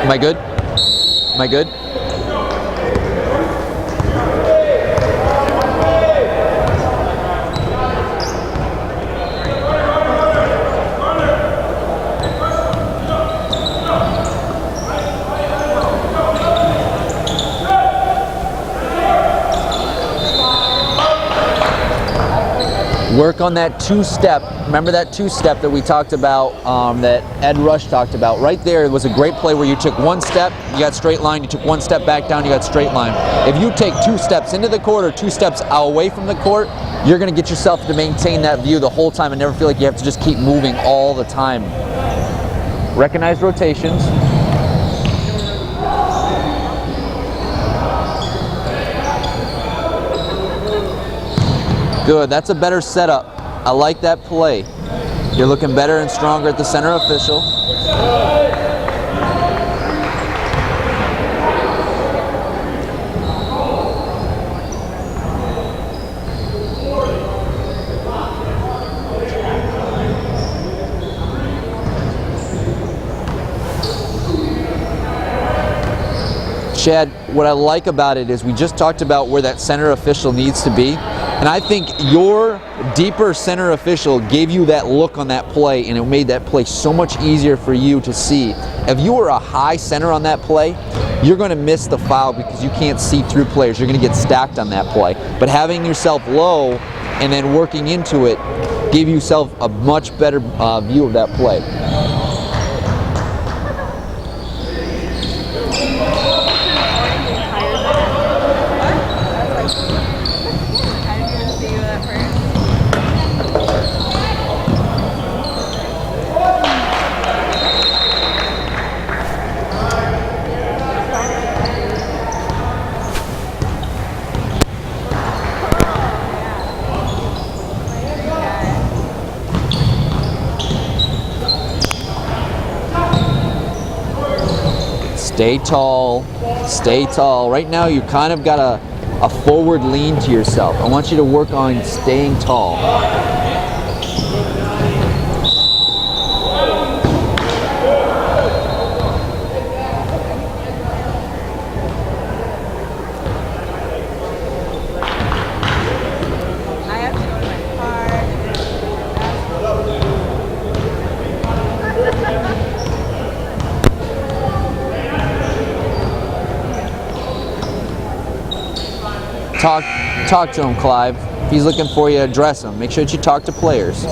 Am I good? Am I good? Work on that two-step. Remember that two-step that we talked about, that Ed Rush talked about? Right there, it was a great play where you took one step, you got straight line, you took one step back down, you got straight line. If you take 2 steps into the court or 2 steps away from the court, you're going to get yourself to maintain that view the whole time and never feel like you have to just keep moving all the time. Recognize rotations. Good, that's a better setup. I like that play. You're looking better and stronger at the center official. Chad, what I like about it is we just talked about where that center official needs to be. And I think your deeper center official gave you that look on that play, and it made that play so much easier for you to see. If you were a high center on that play, you're going to miss the foul because you can't see through players. You're going to get stacked on that play. But having yourself low and then working into it gave yourself a much better view of that play. Stay tall, stay tall. Right now you kind of got a forward lean to yourself. I want you to work on staying tall. Talk to him, Clive. If he's looking for you, address him. Make sure that you talk to players.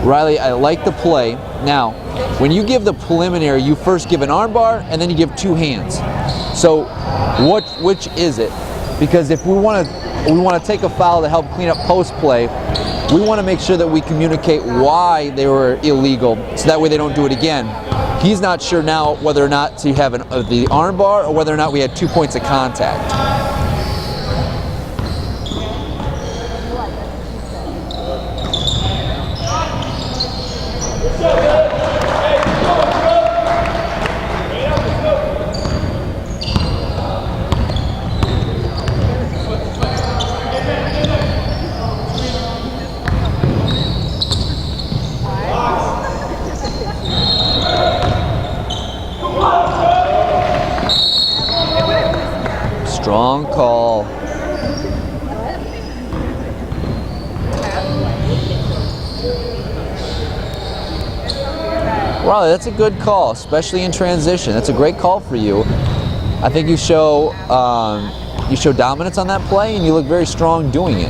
Riley, I like the play. Now, when you give the preliminary, you first give an arm bar and then you give 2 hands. So, which is it? Because if we want to take a foul to help clean up post play, we want to make sure that we communicate why they were illegal, so that way they don't do it again. He's not sure now whether or not to have the arm bar or whether or not we had 2 points of contact. Strong call. Riley, that's a good call, especially in transition. That's a great call for you. I think you show dominance on that play, and you look very strong doing it.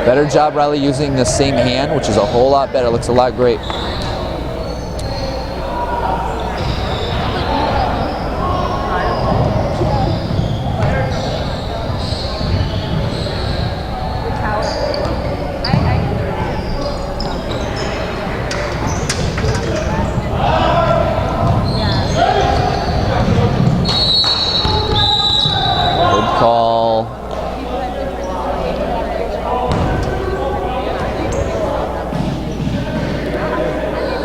Better job, Riley, using the same hand, which is a whole lot better. Looks a lot great. Good call.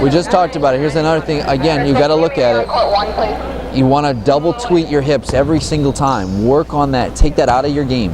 We just talked about it. Here's another thing. Again, you got to look at it. You want to double tweet your hips every single time. Work on that. Take that out of your game.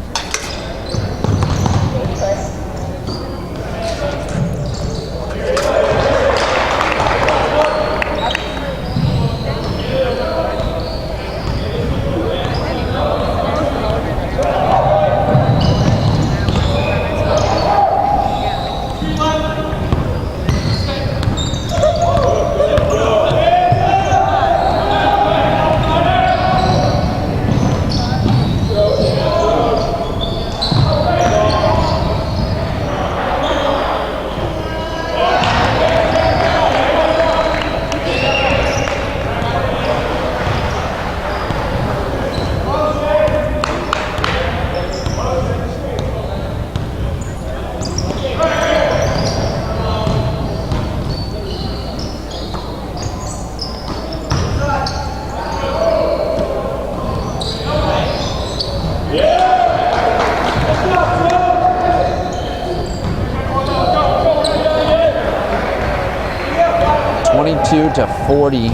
To 40,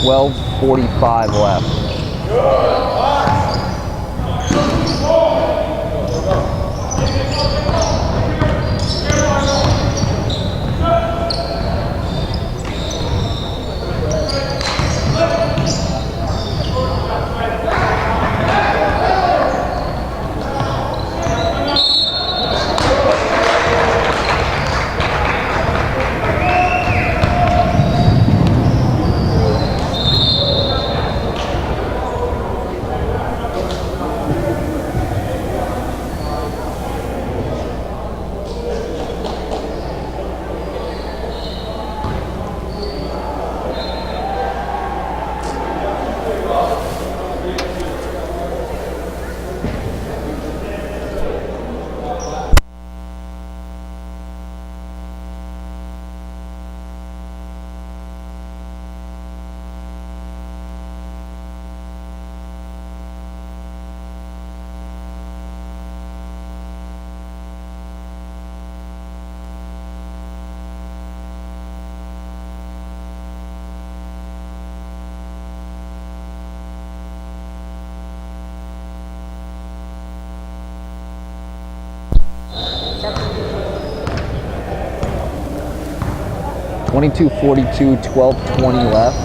12:45 left. .22:42, 12:20 left.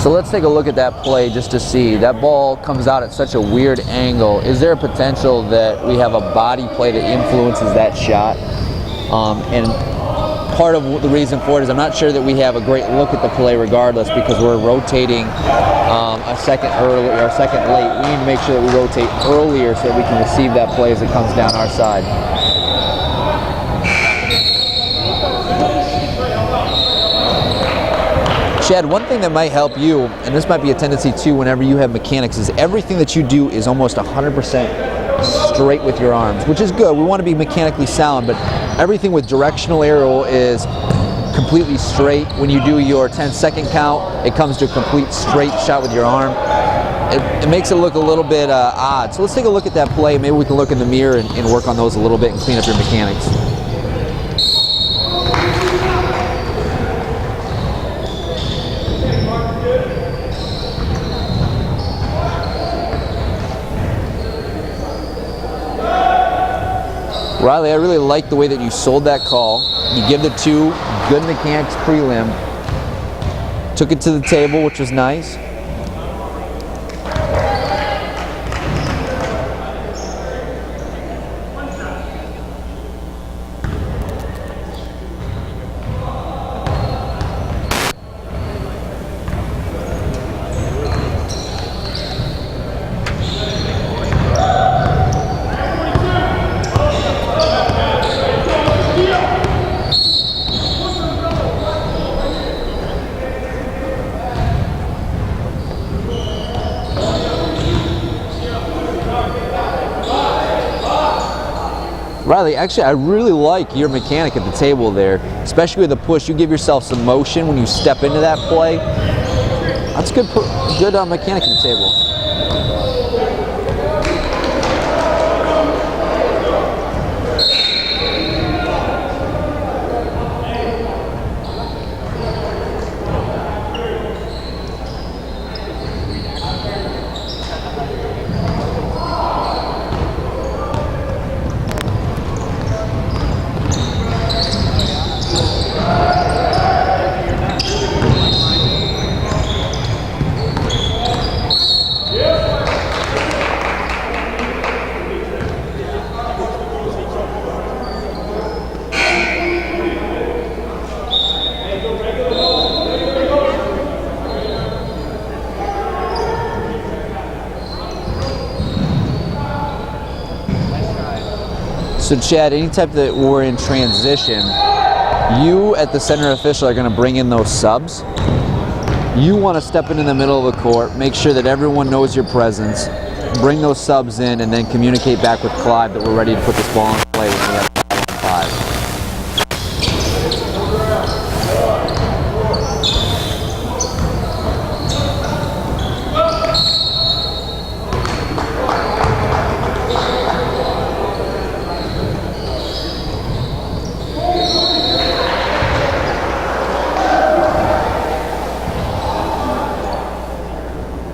So let's take a look at that play just to see. That ball comes out at such a weird angle. Is there a potential that we have a body play that influences that shot? And part of the reason for it is I'm not sure that we have a great look at the play regardless, because we're rotating a second early or a second late. We need to make sure that we rotate earlier so that we can receive that play as it comes down our side. Chad, one thing that might help you, and this might be a tendency too whenever you have mechanics, is everything that you do is almost 100% straight with your arms, which is good. We want to be mechanically sound, but everything with directional arrow is completely straight. When you do your 10-second count, it comes to a complete straight shot with your arm. It makes it look a little bit odd. So let's take a look at that play. Maybe we can look in the mirror and work on those a little bit and clean up your mechanics. Riley, I really like the way that you sold that call. You give the 2 good mechanics prelim. Took it to the table, which was nice. Riley, actually, I really like your mechanic at the table there, especially with the push. You give yourself some motion when you step into that play. That's good mechanic at the table. So Chad, anytime that we're in transition, you at the center official are going to bring in those subs. You want to step into the middle of the court, make sure that everyone knows your presence, bring those subs in, and then communicate back with Clive that we're ready to put this ball in play when we have 5-on-5.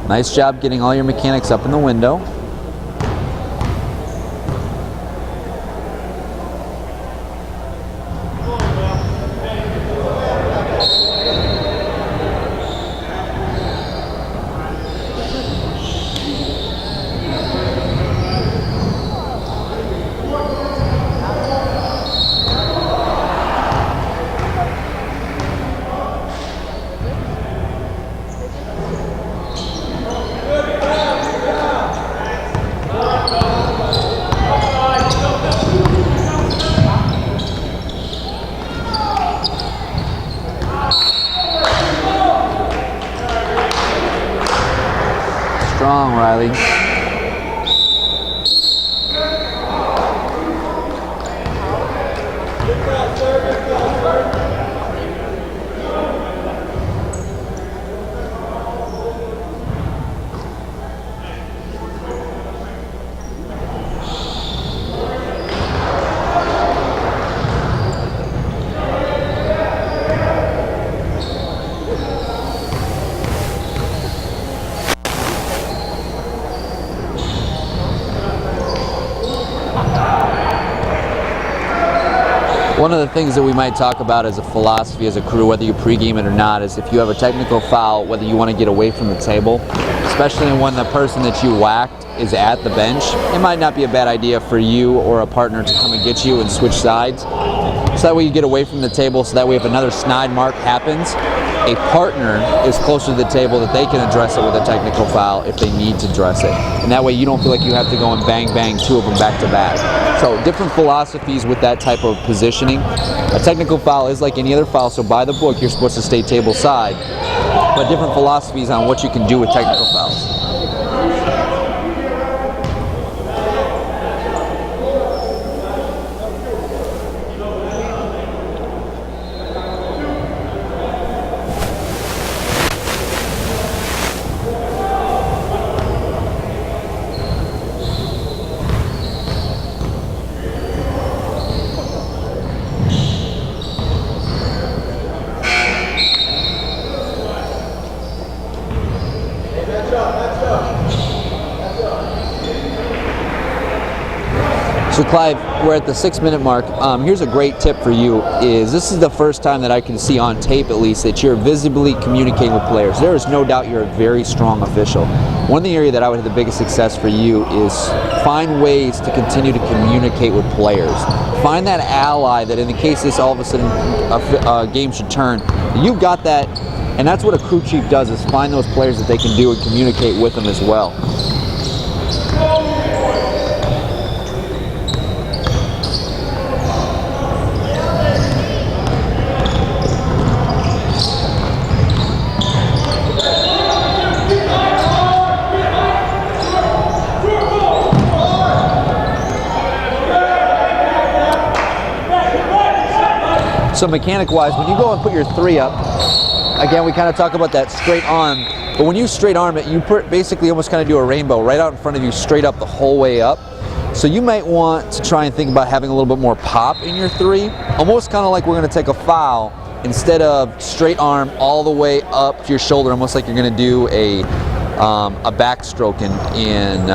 Nice job getting all your mechanics up in the window. Strong, Riley. One of the things that we might talk about as a philosophy as a crew, whether you pregame it or not, is if you have a technical foul, whether you want to get away from the table, especially when the person that you whacked is at the bench, it might not be a bad idea for you or a partner to come and get you and switch sides. So that way you get away from the table, so that way if another snide mark happens, a partner is closer to the table that they can address it with a technical foul if they need to address it. And that way you don't feel like you have to go and bang, bang, 2 of them back to back. So different philosophies with that type of positioning. A technical foul is like any other foul, so by the book you're supposed to stay table side, but different philosophies on what you can do with technical fouls. So Clive, we're at the 6-minute mark. Here's a great tip for you, is this is the first time that I can see on tape at least that you're visibly communicating with players. There is no doubt you're a very strong official. One of the areas that I would have the biggest success for you is find ways to continue to communicate with players. Find that ally that in the case this all of a sudden a game should turn, you've got that, and that's what a crew chief does, is find those players that they can do and communicate with them as well. So mechanic-wise, when you go and put your 3 up, again, we kind of talk about that straight arm, but when you straight arm it, you basically almost kind of do a rainbow right out in front of you, straight up the whole way up. So you might want to try and think about having a little bit more pop in your 3, almost kind of like we're going to take a foul, instead of straight arm all the way up to your shoulder, almost like you're going to do a backstroke in